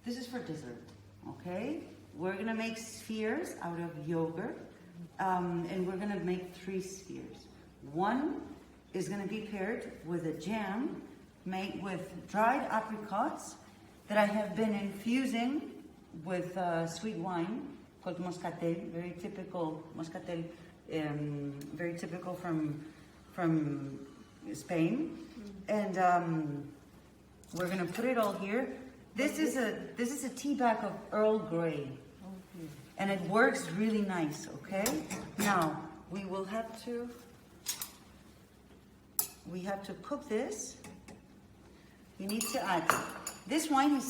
this is for dessert, okay? We're gonna make spheres out of yogurt, and we're gonna make 3 spheres. One is gonna be paired with a jam made with dried apricots that I have been infusing with sweet wine called moscatel, very typical moscatel, very typical from Spain, and we're gonna put it all here. This is a tea bag of Earl Grey, and it works really nice. Okay, now we have to cook this. We need to add, this wine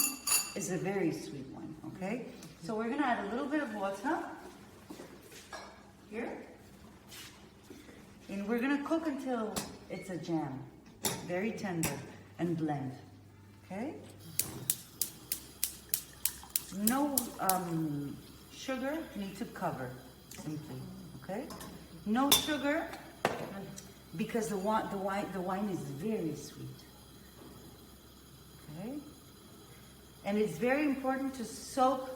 is a very sweet wine. Okay, so we're gonna add a little bit of water here, and we're gonna cook until it's a jam, very tender, and blend. Okay, no sugar, need to cover simply. Okay, no sugar because the wine is very sweet. Okay, and it's very important to soak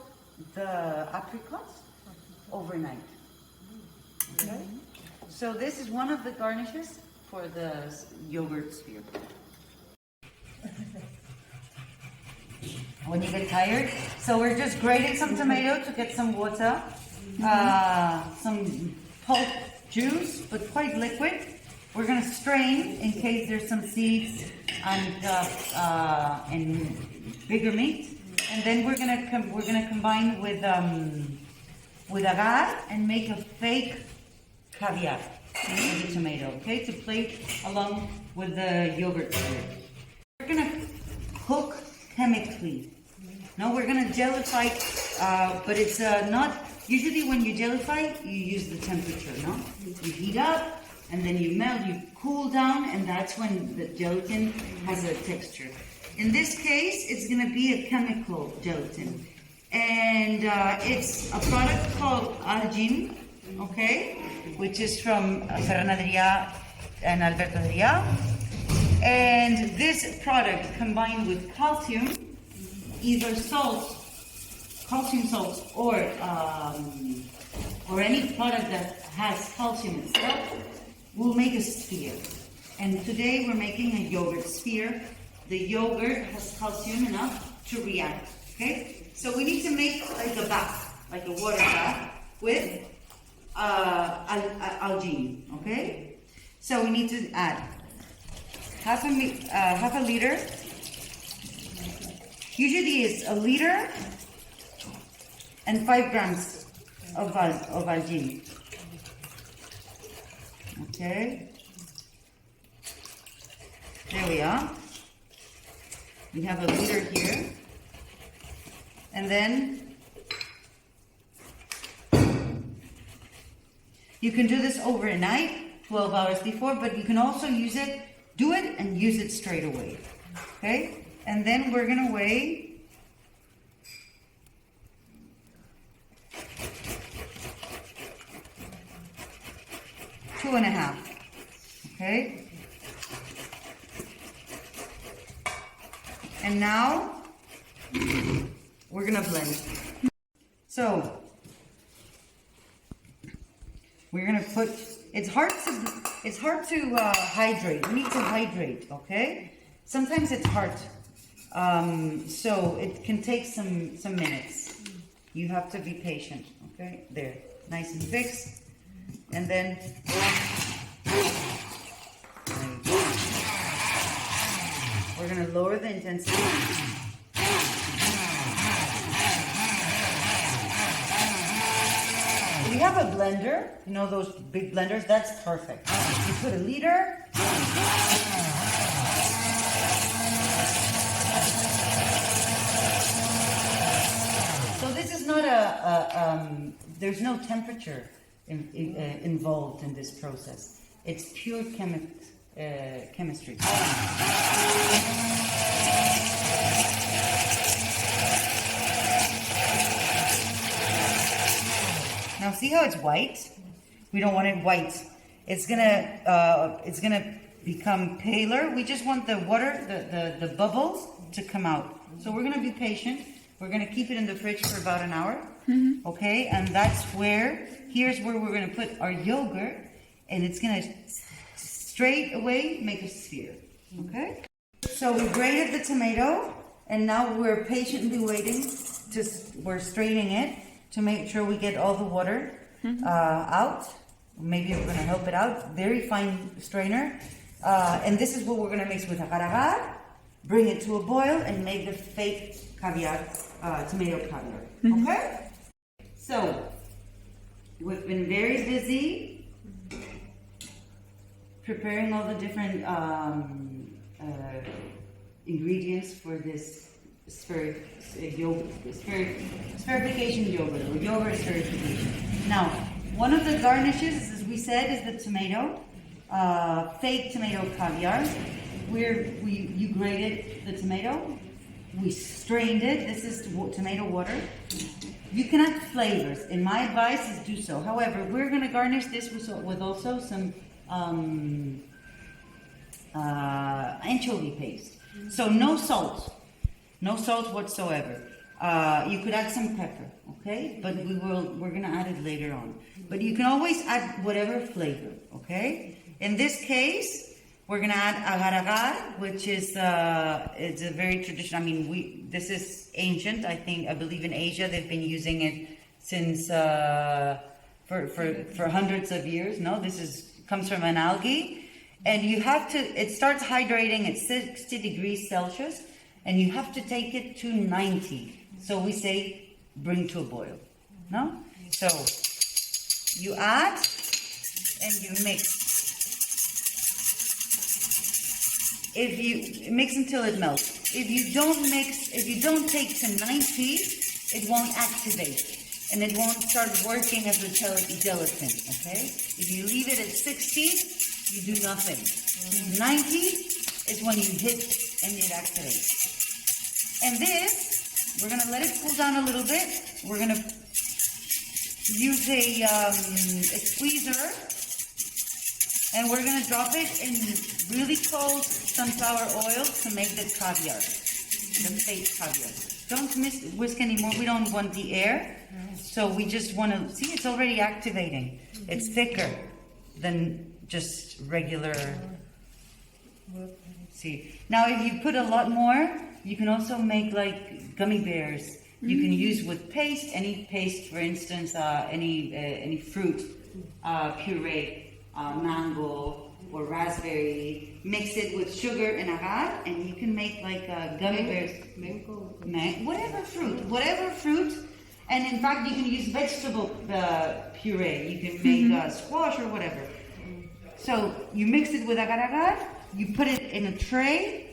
the apricots overnight. Okay, so this is one of the garnishes for the yogurt sphere. When you get tired, so we're just grating some tomato to get some water, some pulp juice, but quite liquid. We're gonna strain in case there's some seeds and bigger meat, and then we're gonna combine with agar and make a fake caviar with the tomato. Okay, to plate along with the yogurt sphere. We're gonna cook chemically. No, we're gonna gellify, but it's not, usually when you gellify, you use the temperature, no? You heat up, and then you melt, you cool down, and that's when the gelatin has a texture. In this case, it's gonna be a chemical gelatin. And it's a product called Algin, okay? Which is from Ferran Adrià and Alberto Adrià. And this product combined with calcium, either salt, calcium salts, or any product that has calcium itself, will make a sphere. And today we're making a yogurt sphere. The yogurt has calcium enough to react. Okay, so we need to make like a bath, like a water bath with Algin. Okay, so we need to add half a liter. Usually it's a liter and 5 grams of Algin. Okay, there we are. We have a liter here, and then you can do this overnight, 12 hours before, but you can also do it and use it straight away. Okay, and then we're gonna weigh 2.5. Okay, and now we're gonna blend. So we're gonna put. It's hard to hydrate. We need to hydrate. Okay. Sometimes it's hard. So it can take some minutes. You have to be patient. Okay. There, nice and fixed. And then we're gonna lower the intensity. If you have a blender, you know those big blenders, that's perfect. You put a liter. So this is not there's no temperature involved in this process. It's pure chemistry. Now see how it's white? We don't want it white. It's gonna become paler. We just want the water, the bubbles to come out. So we're gonna be patient. We're gonna keep it in the fridge for about an hour. Okay, and here's where we're gonna put our yogurt, and it's gonna straight away make a sphere. Okay? So we grated the tomato, and now we're patiently waiting. We're straining it to make sure we get all the water out. Maybe we're gonna help it out. Very fine strainer. And this is what we're gonna mix with agar-agar, bring it to a boil, and make the fake caviar, tomato caviar. Okay? So, we've been very busy preparing all the different ingredients for this spherification yogurt, or yogurt spherification. Now, one of the garnishes, as we said, is the tomato, fake tomato caviar. You grated the tomato, we strained it. This is tomato water. You can add flavors, and my advice is do so. However, we're going to garnish this with also some anchovy paste. So no salt whatsoever. You could add some pepper, okay? But we're going to add it later on. But you can always add whatever flavor, okay? In this case, we're going to add agar-agar, which is it's a very traditional. I mean, this is ancient. I believe in Asia they've been using it since for hundreds of years. No, comes from an algae, and you have to. It starts hydrating at 60 degrees Celsius, and you have to take it to 90. So we say bring to a boil. No, so you add and you mix. If you mix until it melts. If you don't take to 90, it won't activate. And it won't start working as a gelatin, okay? If you leave it at 60, you do nothing. 90 is when you hit and it activates. And this, we're gonna let it cool down a little bit. We're gonna use a squeezer, and we're gonna drop it in really cold sunflower oil to make the caviar, the fake caviar. Don't whisk anymore. We don't want the air, so we just want to see. It's already activating. It's thicker than just regular. See, now if you put a lot more, you can also make like gummy bears. You can use with paste, any paste, for instance, any fruit puree, mango or raspberry. Mix it with sugar and agar, and you can make like gummy bears. Whatever fruit. And in fact, you can use vegetable puree. You can make squash or whatever. So you mix it with agar-agar. You put it in a tray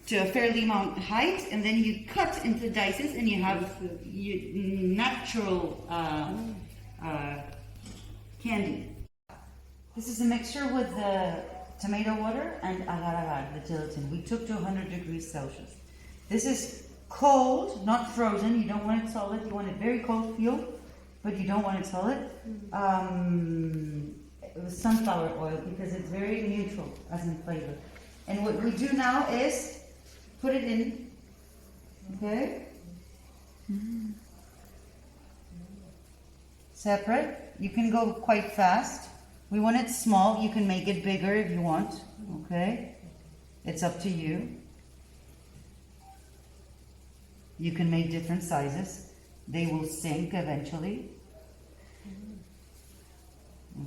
to a fairly amount height, and then you cut into dices, and you have natural candy. This is a mixture with the tomato water and agar-agar, the gelatin. We took to 100 degrees Celsius. This is cold, not frozen. You don't want it solid. You want it very cold feel, but you don't want it solid. With sunflower oil, because it's very neutral as in flavor. And what we do now is put it in, okay? Separate. You can go quite fast. We want it small. You can make it bigger if you want, okay? It's up to you. You can make different sizes. They will sink eventually.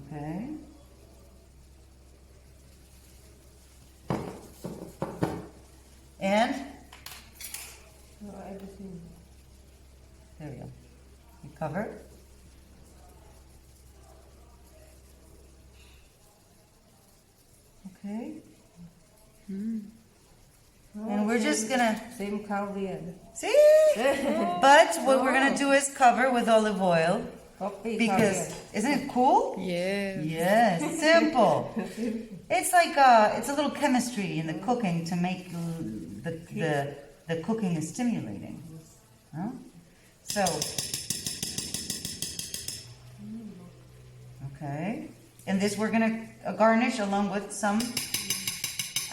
Okay. And there we go. You cover. Okay. And we're just gonna same caviar. See? But what we're gonna do is cover with olive oil. Because isn't it cool? Yeah. Yes, simple. It's like it's a little chemistry in the cooking to make the cooking is stimulating. Huh? So okay, and this we're gonna garnish along with some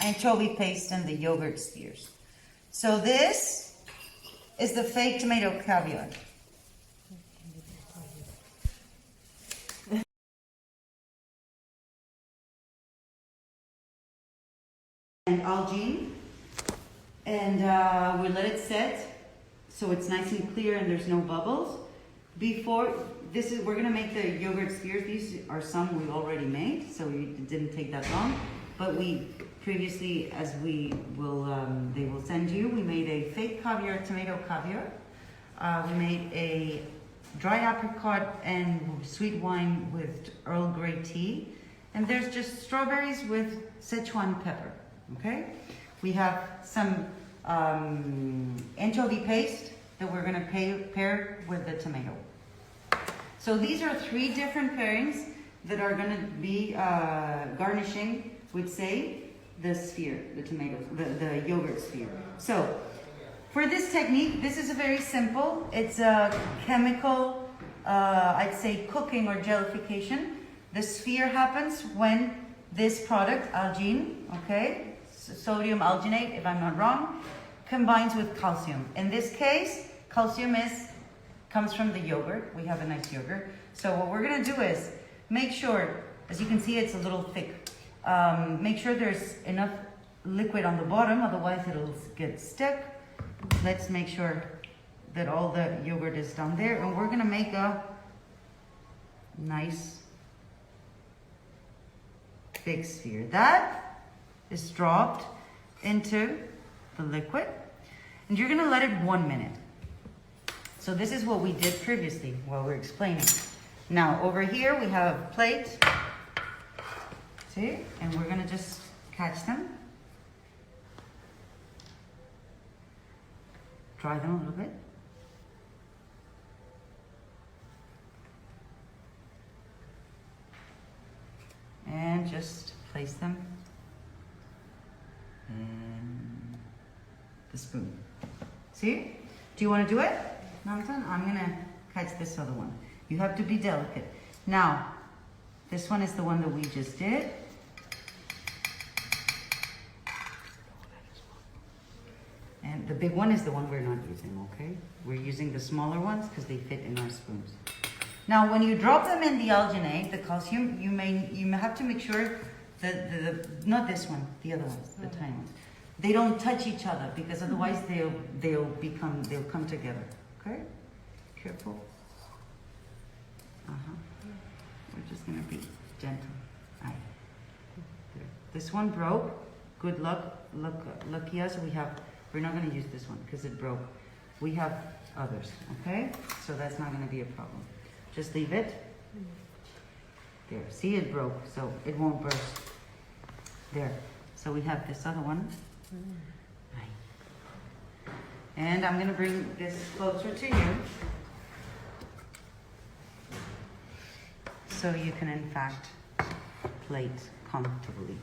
anchovy paste and the yogurt spheres. So this is the fake tomato caviar. And Algin, and we let it set so it's nice and clear and there's no bubbles. Before this is, we're gonna make the yogurt spheres. These are some we already made, so it didn't take that long. But we previously, as we will, they will send you. We made a fake caviar, tomato caviar. We made a dry apricot and sweet wine with Earl Grey tea, and there's just strawberries with Sichuan pepper. Okay, we have some anchovy paste that we're gonna pair with the tomato. So these are 3 different pairings that are gonna be garnishing with, say, the sphere, the tomato, the yogurt sphere. So for this technique, this is a very simple, it's a chemical, I'd say cooking or gelification. The sphere happens when this product, Algin, okay, sodium alginate, if I'm not wrong, combines with calcium. In this case, calcium comes from the yogurt. We have a nice yogurt. So what we're gonna do is make sure, as you can see, it's a little thick. Make sure there's enough liquid on the bottom, otherwise it'll get stuck. Let's make sure that all the yogurt is down there, and we're gonna make a nice big sphere. That is dropped into the liquid, and you're gonna let it 1 minute. So this is what we did previously while we're explaining. Now over here we have a plate, see, and we're gonna just catch them, dry them a little bit. And just place them in the spoon. See? Do you want to do it, Nathan? I'm gonna catch this other one. You have to be delicate. Now, this one is the one that we just did. And the big one is the one we're not using, okay? We're using the smaller ones because they fit in our spoons. Now, when you drop them in the alginate, the calcium, you may have to make sure that not this one, the other ones, the tiny ones, they don't touch each other, because otherwise they'll come together. Okay, careful. We're just gonna be gentle. Right. There. This one broke. Good luck, lucky us. We're not gonna use this one because it broke. We have others. Okay, so that's not gonna be a problem. Just leave it. There, see, it broke, so it won't burst. There, so we have this other one. Right. And I'm gonna bring this closer to you, so you can in fact plate comfortably.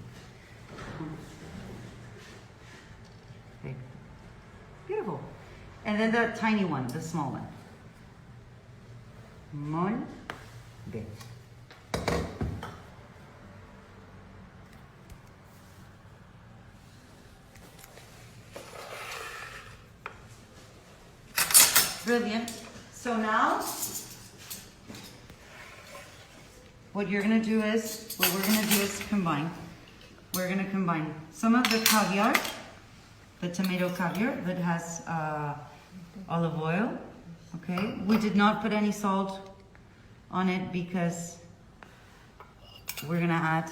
Okay. Beautiful. And then the tiny one, the small one. Muy bien. Brilliant. So now, what we're gonna do is combine. We're gonna combine some of the caviar, the tomato caviar that has olive oil. Okay, we did not put any salt on it because we're gonna add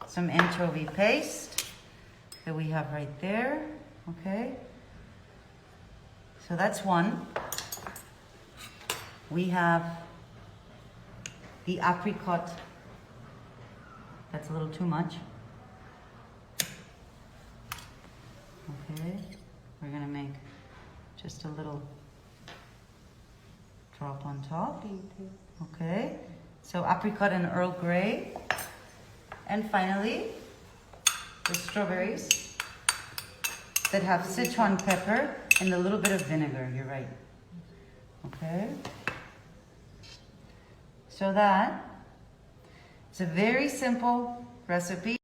some anchovy paste that we have right there. Okay, so that's one. We have the apricot. That's a little too much. Okay, we're gonna make just a little drop on top. Okay, so apricot and Earl Grey. And finally, the strawberries that have Sichuan pepper and a little bit of vinegar, you're right. Okay, so that it's a very simple recipe.